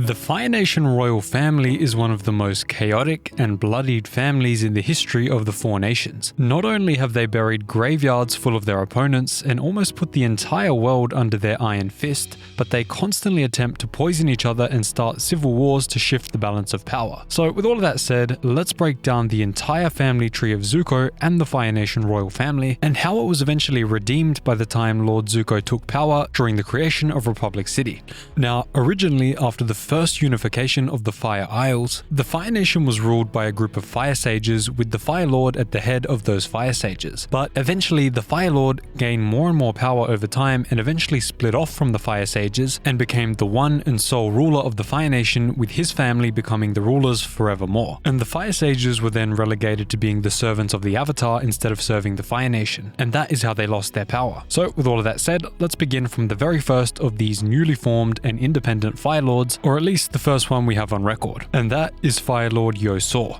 The Fire Nation royal family is one of the most chaotic and bloodied families in the history of the Four Nations. Not only have they buried graveyards full of their opponents and almost put the entire world under their iron fist, but they constantly attempt to poison each other and start civil wars to shift the balance of power. So with all of that said, let's break down the entire family tree of Zuko and the Fire Nation royal family, and how it was eventually redeemed by the time Lord Zuko took power during the creation of Republic City. Now, originally after the first unification of the Fire Isles, the Fire Nation was ruled by a group of Fire Sages with the Fire Lord at the head of those Fire Sages. But eventually the Fire Lord gained more and more power over time and eventually split off from the Fire Sages and became the one and sole ruler of the Fire Nation, with his family becoming the rulers forevermore. And the Fire Sages were then relegated to being the servants of the Avatar instead of serving the Fire Nation, and that is how they lost their power. So with all of that said, let's begin from the very first of these newly formed and independent Fire Lords, or at least the first one we have on record, and that is Fire Lord Zuko.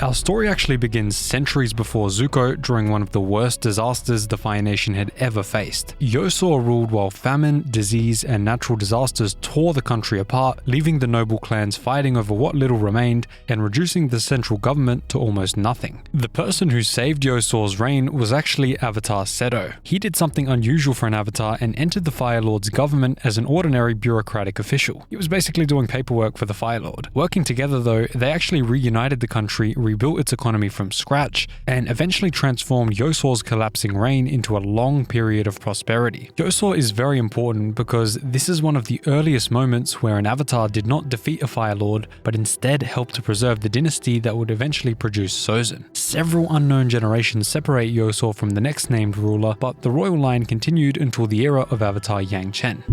Our story actually begins centuries before Zuko during one of the worst disasters the Fire Nation had ever faced. Zuko ruled while famine, disease, and natural disasters tore the country apart, leaving the noble clans fighting over what little remained and reducing the central government to almost nothing. The person who saved Zuko's reign was actually Avatar Seto. He did something unusual for an Avatar and entered the Fire Lord's government as an ordinary bureaucratic official. He was basically doing paperwork for the Fire Lord. Working together though, they actually reunited the country, rebuilt its economy from scratch, and eventually transformed Zuko's collapsing reign into a long period of prosperity. Zuko is very important because this is one of the earliest moments where an Avatar did not defeat a Fire Lord, but instead helped to preserve the dynasty that would eventually produce Sozin. Several unknown generations separate Zuko from the next named ruler, but the royal line continued until the era of Avatar Yang Chen.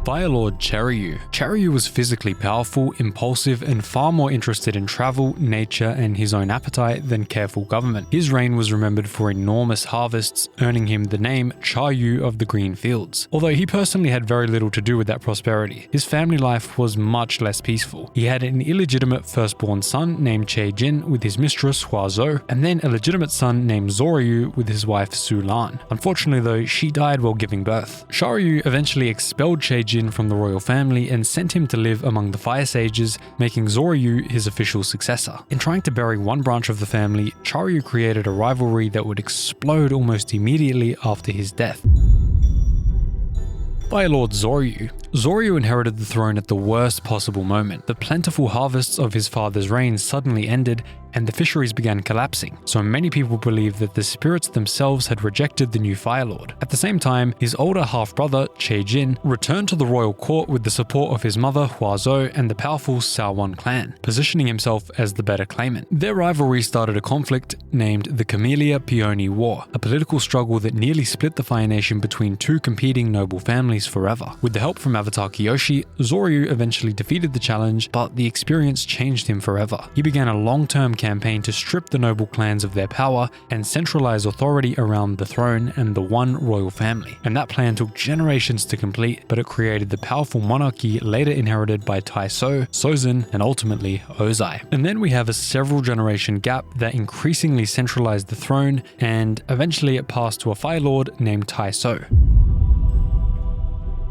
Fire Lord Cheru. Cheru was physically powerful, impulsive, and far more interested in travel, nature, and his own appetite than careful government. His reign was remembered for enormous harvests, earning him the name Chayu of the Green Fields. Although he personally had very little to do with that prosperity, his family life was much less peaceful. He had an illegitimate firstborn son named Cheru with his mistress Huazhou, and then a legitimate son named Zoryu with his wife Azulon. Unfortunately though, she died while giving birth. Cheru eventually expelled Cheru from the royal family and sent him to live among the Fire Sages, making Zoryu his official successor. In trying to bury one branch of the family, Cheru created a rivalry that would explode almost immediately after his death. Fire Lord Zoryu. Zoryu inherited the throne at the worst possible moment. The plentiful harvests of his father's reign suddenly ended, and the fisheries began collapsing, so many people believed that the spirits themselves had rejected the new Fire Lord. At the same time, his older half-brother, Cheru, returned to the royal court with the support of his mother, Huazhou, and the powerful Saowon clan, positioning himself as the better claimant. Their rivalry started a conflict named the Camellia Peony War, a political struggle that nearly split the Fire Nation between two competing noble families forever. With the help from Avatar Kyoshi, Zoryu eventually defeated the challenge, but the experience changed him forever. He began a long-term campaign to strip the noble clans of their power and centralize authority around the throne and the one royal family. And that plan took generations to complete, but it created the powerful monarchy later inherited by Taiso, Sozin, and ultimately Ozai. And then we have a several generation gap that increasingly centralized the throne, and eventually it passed to a Fire Lord named Taiso.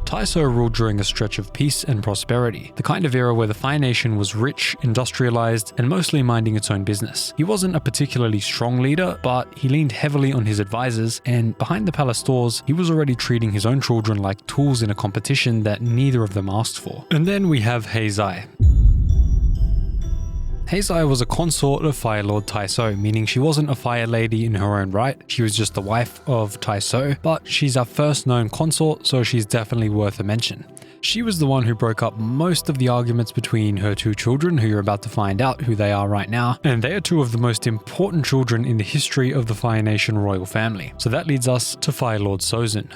Taiso ruled during a stretch of peace and prosperity, the kind of era where the Fire Nation was rich, industrialized, and mostly minding its own business. He wasn't a particularly strong leader, but he leaned heavily on his advisors, and behind the palace doors, he was already treating his own children like tools in a competition that neither of them asked for. And then we have Ozai. Ozai was a consort of Fire Lord Taiso, meaning she wasn't a fire lady in her own right, she was just the wife of Taiso, but she's our first known consort, so she's definitely worth a mention. She was the one who broke up most of the arguments between her two children, who you're about to find out who they are right now, and they are two of the most important children in the history of the Fire Nation royal family. So that leads us to Fire Lord Sozin,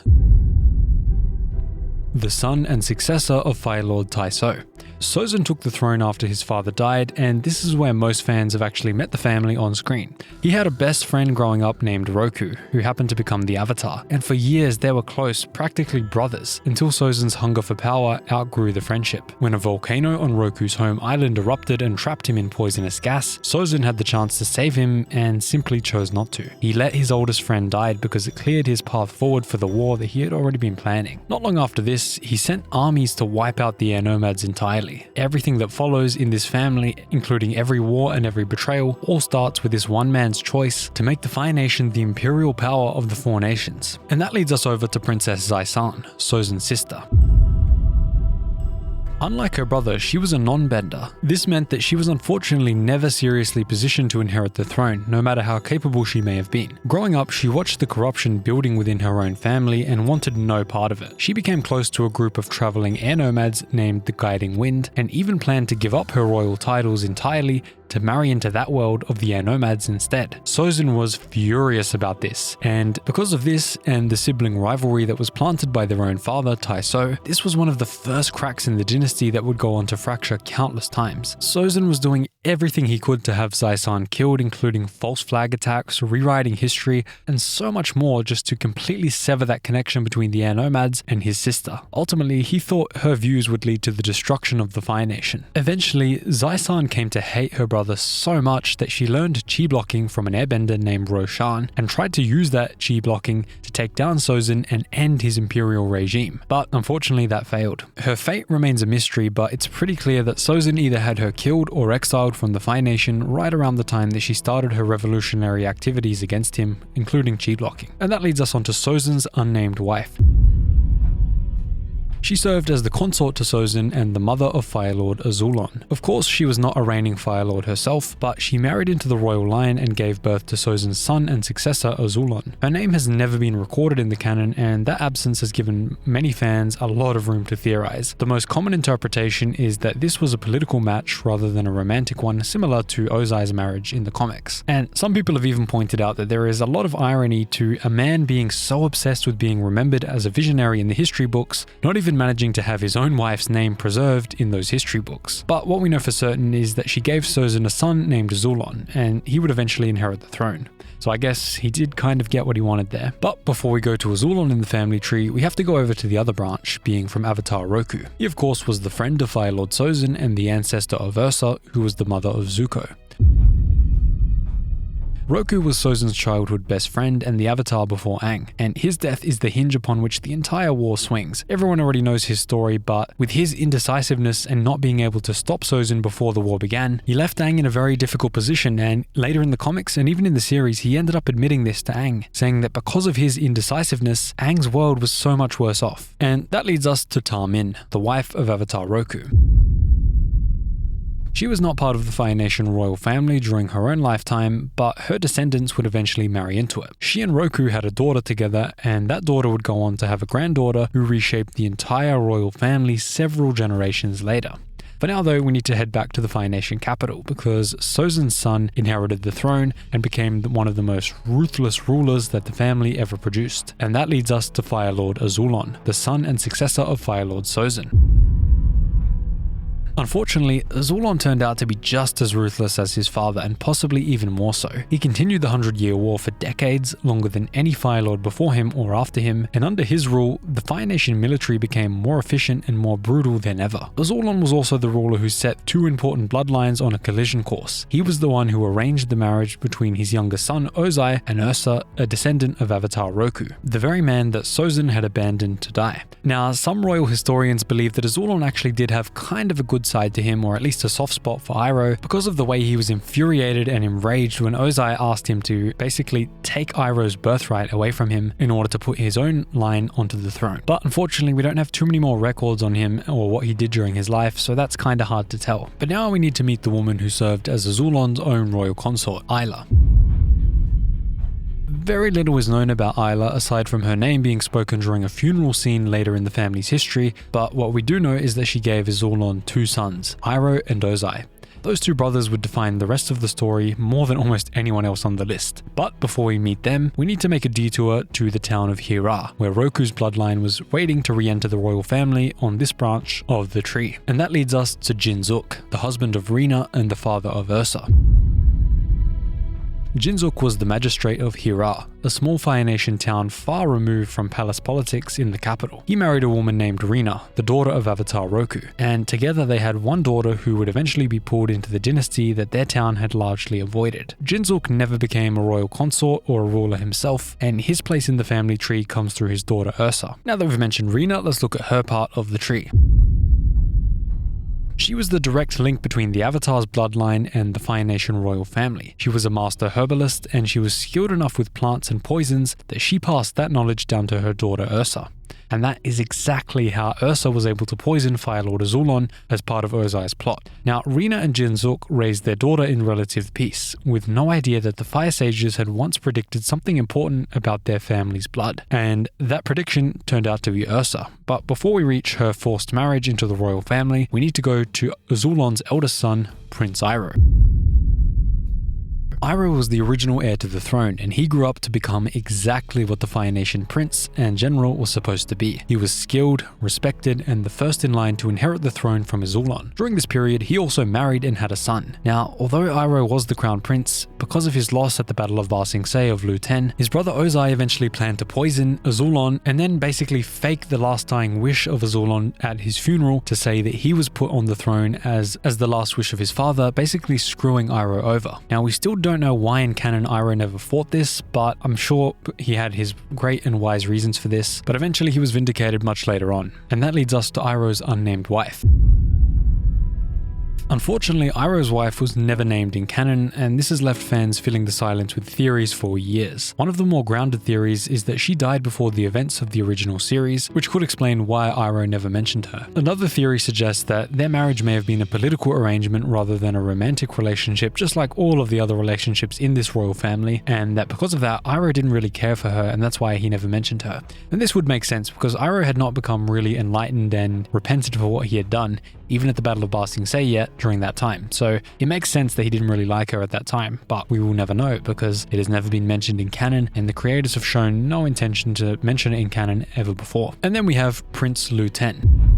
the son and successor of Fire Lord Taiso. Sozin took the throne after his father died, and this is where most fans have actually met the family on screen. He had a best friend growing up named Roku, who happened to become the Avatar, and for years they were close, practically brothers, until Sozin's hunger for power outgrew the friendship. When a volcano on Roku's home island erupted and trapped him in poisonous gas, Sozin had the chance to save him and simply chose not to. He let his oldest friend die because it cleared his path forward for the war that he had already been planning. Not long after this, this, he sent armies to wipe out the air nomads entirely. Everything that follows in this family, including every war and every betrayal, all starts with this one man's choice to make the Fire Nation the imperial power of the Four Nations. And that leads us over to Princess Zai-san, Sozin's sister. Unlike her brother, she was a non-bender. This meant that she was unfortunately never seriously positioned to inherit the throne, no matter how capable she may have been. Growing up, she watched the corruption building within her own family and wanted no part of it. She became close to a group of traveling air nomads named the Guiding Wind, and even planned to give up her royal titles entirely to marry into that world of the air nomads instead. Sozin was furious about this, and because of this and the sibling rivalry that was planted by their own father, Taiso, this was one of the first cracks in the dynasty that would go on to fracture countless times. Sozin was doing everything he could to have Zai-san killed, including false flag attacks, rewriting history, and so much more, just to completely sever that connection between the air nomads and his sister. Ultimately, he thought her views would lead to the destruction of the Fire Nation. Eventually, Zai-san came to hate her brother so much that she learned chi blocking from an airbender named Roshan and tried to use that chi blocking to take down Sozin and end his imperial regime. But unfortunately that failed. Her fate remains a mystery, but it's pretty clear that Sozin either had her killed or exiled from the Fire Nation right around the time that she started her revolutionary activities against him, including chi blocking. And that leads us on to Sozin's unnamed wife. She served as the consort to Sozin and the mother of Fire Lord Azulon. Of course, she was not a reigning Fire Lord herself, but she married into the royal line and gave birth to Sozin's son and successor Azulon. Her name has never been recorded in the canon, and that absence has given many fans a lot of room to theorize. The most common interpretation is that this was a political match rather than a romantic one, similar to Ozai's marriage in the comics. And some people have even pointed out that there is a lot of irony to a man being so obsessed with being remembered as a visionary in the history books, not even managing to have his own wife's name preserved in those history books. But what we know for certain is that she gave Sozin a son named Azulon, and he would eventually inherit the throne. So I guess he did kind of get what he wanted there. But before we go to Azulon in the family tree, we have to go over to the other branch, being from Avatar Roku. He of course was the friend of Fire Lord Sozin and the ancestor of Ursa, who was the mother of Zuko. Roku was Sozin's childhood best friend and the avatar before Aang, and his death is the hinge upon which the entire war swings. Everyone already knows his story, but with his indecisiveness and not being able to stop Sozin before the war began, he left Aang in a very difficult position, and later in the comics and even in the series, he ended up admitting this to Aang, saying that because of his indecisiveness, Aang's world was so much worse off. And that leads us to Ta-Min, the wife of Avatar Roku. She was not part of the Fire Nation royal family during her own lifetime, but her descendants would eventually marry into it. She and Roku had a daughter together, and that daughter would go on to have a granddaughter who reshaped the entire royal family several generations later. For now though, we need to head back to the Fire Nation capital, because Sozin's son inherited the throne and became one of the most ruthless rulers that the family ever produced. And that leads us to Fire Lord Azulon, the son and successor of Fire Lord Sozin. Unfortunately, Azulon turned out to be just as ruthless as his father, and possibly even more so. He continued the 100-Year War for decades, longer than any Fire Lord before him or after him, and under his rule, the Fire Nation military became more efficient and more brutal than ever. Azulon was also the ruler who set two important bloodlines on a collision course. He was the one who arranged the marriage between his younger son Ozai and Ursa, a descendant of Avatar Roku, the very man that Sozin had abandoned to die. Now, some royal historians believe that Azulon actually did have kind of a good side to him, or at least a soft spot for Iroh, because of the way he was infuriated and enraged when Ozai asked him to basically take Iroh's birthright away from him in order to put his own line onto the throne. But unfortunately, we don't have too many more records on him or what he did during his life, so that's kind of hard to tell. But now we need to meet the woman who served as Azulon's own royal consort, Ayla. Very little is known about Ayla aside from her name being spoken during a funeral scene later in the family's history, but what we do know is that she gave Azulon two sons, Iroh and Ozai. Those two brothers would define the rest of the story more than almost anyone else on the list. But before we meet them, we need to make a detour to the town of Hira, where Roku's bloodline was waiting to re-enter the royal family on this branch of the tree. And that leads us to Jinzuk, the husband of Rina and the father of Ursa. Jinzuk was the magistrate of Hira, a small Fire Nation town far removed from palace politics in the capital. He married a woman named Rina, the daughter of Avatar Roku, and together they had one daughter who would eventually be pulled into the dynasty that their town had largely avoided. Jinzuk never became a royal consort or a ruler himself, and his place in the family tree comes through his daughter Ursa. Now that we've mentioned Rina, let's look at her part of the tree. She was the direct link between the Avatar's bloodline and the Fire Nation royal family. She was a master herbalist, and she was skilled enough with plants and poisons that she passed that knowledge down to her daughter Ursa. And that is exactly how Ursa was able to poison Fire Lord Azulon as part of Ozai's plot. Now, Rina and Jinzuk raised their daughter in relative peace, with no idea that the Fire Sages had once predicted something important about their family's blood. And that prediction turned out to be Ursa. But before we reach her forced marriage into the royal family, we need to go to Azulon's eldest son, Prince Iroh. Iroh was the original heir to the throne, and he grew up to become exactly what the Fire Nation prince and general was supposed to be. He was skilled, respected, and the first in line to inherit the throne from Azulon. During this period, he also married and had a son. Now, although Iroh was the crown prince, because of his loss at the Battle of Ba Sing Se of Lu Ten, his brother Ozai eventually planned to poison Azulon and then basically fake the last dying wish of Azulon at his funeral to say that he was put on the throne as the last wish of his father, basically screwing Iroh over. Now, we still don't know why in canon Iroh never fought this, but I'm sure he had his great and wise reasons for this, but eventually he was vindicated much later on. And that leads us to Iroh's unnamed wife. Unfortunately, Iroh's wife was never named in canon, and this has left fans filling the silence with theories for years. One of the more grounded theories is that she died before the events of the original series, which could explain why Iroh never mentioned her. Another theory suggests that their marriage may have been a political arrangement rather than a romantic relationship, just like all of the other relationships in this royal family, and that because of that, Iroh didn't really care for her, and that's why he never mentioned her. And this would make sense, because Iroh had not become really enlightened and repented for what he had done, even at the Battle of Ba Sing Se yet during that time. So it makes sense that he didn't really like her at that time, but we will never know because it has never been mentioned in canon, and the creators have shown no intention to mention it in canon ever before. And then we have Prince Lu Ten.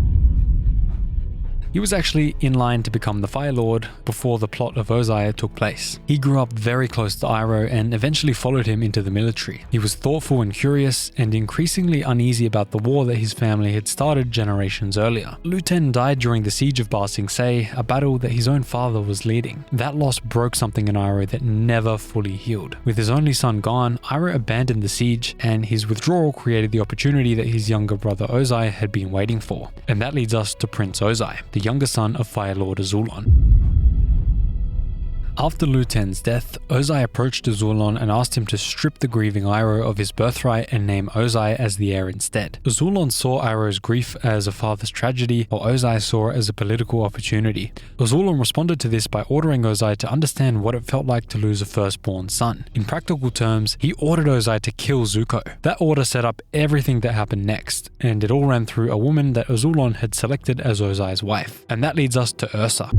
He was actually in line to become the Fire Lord before the plot of Ozai took place. He grew up very close to Iroh and eventually followed him into the military. He was thoughtful and curious, and increasingly uneasy about the war that his family had started generations earlier. Lu Ten died during the siege of Ba Sing Se, a battle that his own father was leading. That loss broke something in Iroh that never fully healed. With his only son gone, Iroh abandoned the siege, and his withdrawal created the opportunity that his younger brother Ozai had been waiting for. And that leads us to Prince Ozai, the younger son of Fire Lord Azulon. After Lu Ten's death, Ozai approached Azulon and asked him to strip the grieving Iroh of his birthright and name Ozai as the heir instead. Azulon saw Iroh's grief as a father's tragedy, while Ozai saw it as a political opportunity. Azulon responded to this by ordering Ozai to understand what it felt like to lose a firstborn son. In practical terms, he ordered Ozai to kill Zuko. That order set up everything that happened next, and it all ran through a woman that Azulon had selected as Ozai's wife. And that leads us to Ursa.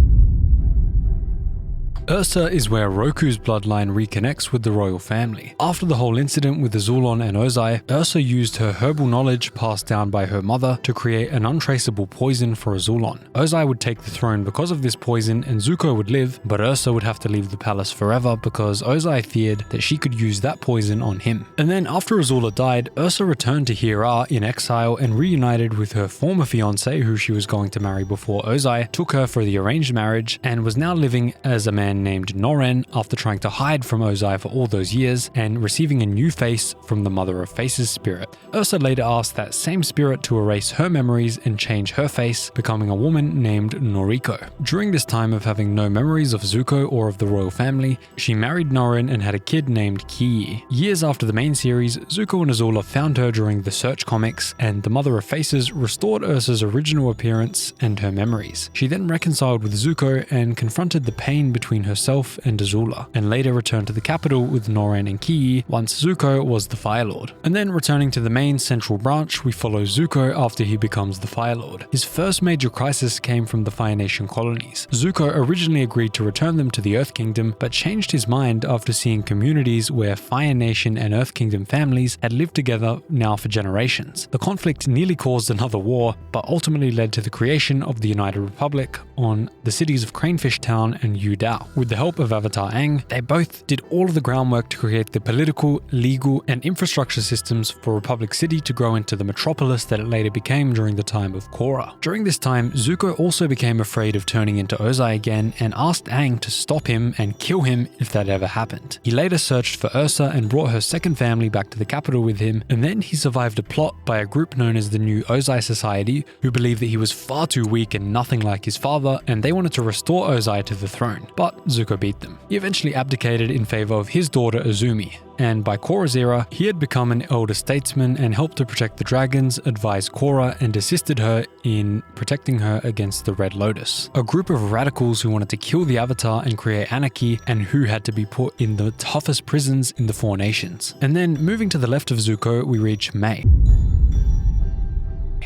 Ursa is where Roku's bloodline reconnects with the royal family. After the whole incident with Azulon and Ozai, Ursa used her herbal knowledge passed down by her mother to create an untraceable poison for Azulon. Ozai would take the throne because of this poison and Zuko would live, but Ursa would have to leave the palace forever because Ozai feared that she could use that poison on him. And then after Azula died, Ursa returned to Hira in exile and reunited with her former fiancé, who she was going to marry before Ozai took her for the arranged marriage, and was now living as a man named Noren after trying to hide from Ozai for all those years and receiving a new face from the Mother of Faces spirit. Ursa later asked that same spirit to erase her memories and change her face, becoming a woman named Noriko. During this time of having no memories of Zuko or of the royal family, she married Noren and had a kid named Kiyi. Years after the main series, Zuko and Azula found her during the Search comics, and the Mother of Faces restored Ursa's original appearance and her memories. She then reconciled with Zuko and confronted the pain between herself and Azula, and later returned to the capital with Noren and Kiyi once Zuko was the Fire Lord. And then returning to the main central branch, we follow Zuko after he becomes the Fire Lord. His first major crisis came from the Fire Nation colonies. Zuko originally agreed to return them to the Earth Kingdom, but changed his mind after seeing communities where Fire Nation and Earth Kingdom families had lived together now for generations. The conflict nearly caused another war, but ultimately led to the creation of the United Republic on the cities of Cranefish Town and Yu Dao. with the help of Avatar Aang, they both did all of the groundwork to create the political, legal, and infrastructure systems for Republic City to grow into the metropolis that it later became during the time of Korra. During this time, Zuko also became afraid of turning into Ozai again and asked Aang to stop him and kill him if that ever happened. He later searched for Ursa and brought her second family back to the capital with him, and then he survived a plot by a group known as the New Ozai Society, who believed that he was far too weak and nothing like his father, and they wanted to restore Ozai to the throne, but Zuko beat them. He eventually abdicated in favor of his daughter Azumi, and by Korra's era, he had become an elder statesman and helped to protect the dragons, advised Korra, and assisted her in protecting her against the Red Lotus, a group of radicals who wanted to kill the Avatar and create anarchy, and who had to be put in the toughest prisons in the Four Nations. And then moving to the left of Zuko, we reach Mai.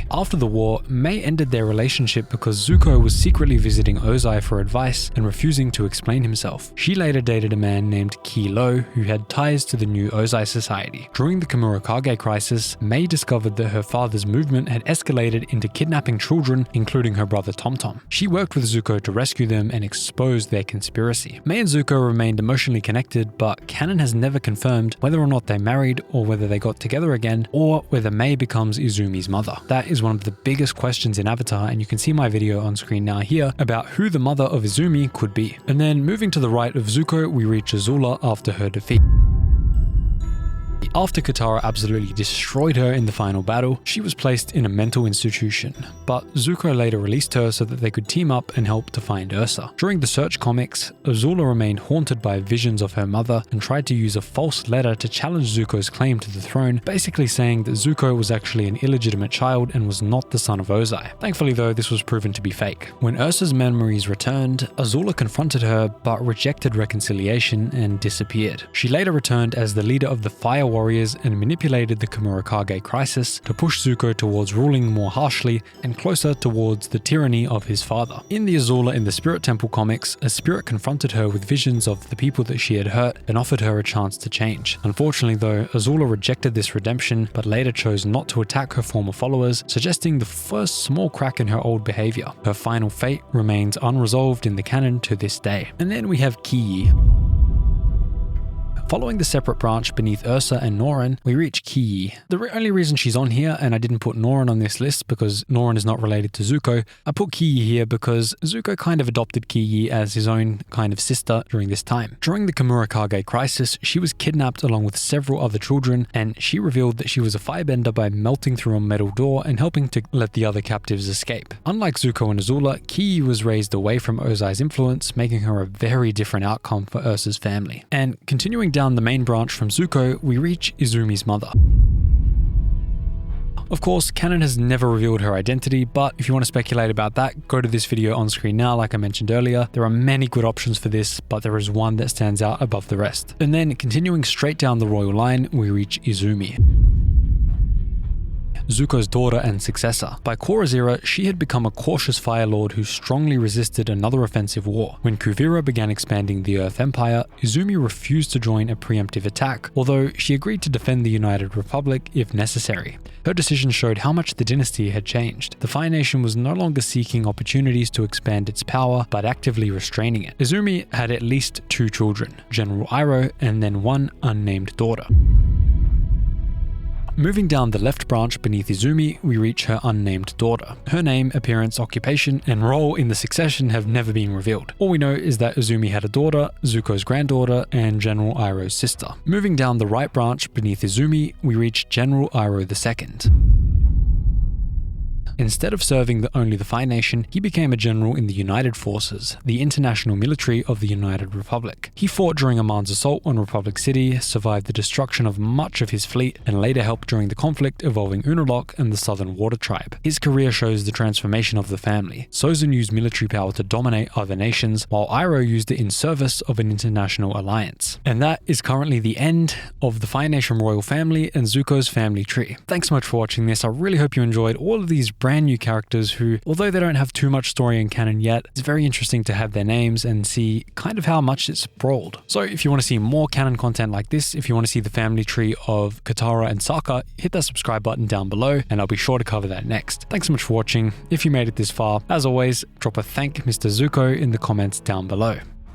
After the war, Mai ended their relationship because Zuko was secretly visiting Ozai for advice and refusing to explain himself. She later dated a man named Ki Lo who had ties to the New Ozai Society. During the Kamurokage crisis, Mai discovered that her father's movement had escalated into kidnapping children, including her brother Tom Tom. She worked with Zuko to rescue them and expose their conspiracy. Mai and Zuko remained emotionally connected, but canon has never confirmed whether or not they married or whether they got together again, or whether Mai becomes Izumi's mother. That is one of the biggest questions in Avatar, and you can see my video on screen now here about who the mother of Izumi could be. And then moving to the right of Zuko, we reach Azula after her defeat. After Katara absolutely destroyed her in the final battle, she was placed in a mental institution, but Zuko later released her so that they could team up and help to find Ursa. During the Search comics, Azula remained haunted by visions of her mother and tried to use a false letter to challenge Zuko's claim to the throne, basically saying that Zuko was actually an illegitimate child and was not the son of Ozai. Thankfully though, this was proven to be fake. When Ursa's memories returned, Azula confronted her but rejected reconciliation and disappeared. She later returned as the leader of the Fire Warriors and manipulated the Kamurokage crisis to push Zuko towards ruling more harshly and closer towards the tyranny of his father. In the Azula in the Spirit Temple comics, a spirit confronted her with visions of the people that she had hurt and offered her a chance to change. Unfortunately though, Azula rejected this redemption but later chose not to attack her former followers, suggesting the first small crack in her old behavior. Her final fate remains unresolved in the canon to this day. And then we have Ki. Following the separate branch beneath Ursa and Norin, we reach Ki. The only reason she's on here, and I didn't put Norin on this list because Norin is not related to Zuko, I put Ki here because Zuko kind of adopted Ki as his own kind of sister during this time. During the Kamurokage crisis, she was kidnapped along with several other children, and she revealed that she was a firebender by melting through a metal door and helping to let the other captives escape. Unlike Zuko and Azula, Ki was raised away from Ozai's influence, making her a very different outcome for Ursa's family. And continuing down the main branch from Zuko, we reach Izumi's mother. Of course, canon has never revealed her identity, but if you want to speculate about that, go to this video on screen now like I mentioned earlier. There are many good options for this, but there is one that stands out above the rest. And then continuing straight down the royal line, we reach Izumi, Zuko's daughter and successor. By Korra's era, she had become a cautious Fire Lord who strongly resisted another offensive war. When Kuvira began expanding the Earth Empire, Izumi refused to join a preemptive attack, although she agreed to defend the United Republic if necessary. Her decision showed how much the dynasty had changed. The Fire Nation was no longer seeking opportunities to expand its power, but actively restraining it. Izumi had at least 2 children, General Iroh and then one unnamed daughter. Moving down the left branch beneath Izumi, we reach her unnamed daughter. Her name, appearance, occupation, and role in the succession have never been revealed. All we know is that Izumi had a daughter, Zuko's granddaughter, and General Iroh's sister. Moving down the right branch beneath Izumi, we reach General Iroh II. Instead of serving only the Fire Nation, he became a general in the United Forces, the international military of the United Republic. He fought during Aman's assault on Republic City, survived the destruction of much of his fleet, and later helped during the conflict involving Unalaq and the Southern Water Tribe. His career shows the transformation of the family. Sozin used military power to dominate other nations, while Iroh used it in service of an international alliance. And that is currently the end of the Fire Nation royal family and Zuko's family tree. Thanks so much for watching this. I really hope you enjoyed all of these brand new characters who, although they don't have too much story in canon yet, it's very interesting to have their names and see kind of how much it's sprawled. So if you want to see more canon content like this, if you want to see the family tree of Katara and Sokka, hit that subscribe button down below and I'll be sure to cover that next. Thanks so much for watching. If you made it this far, as always, drop a thank Mr. Zuko in the comments down below.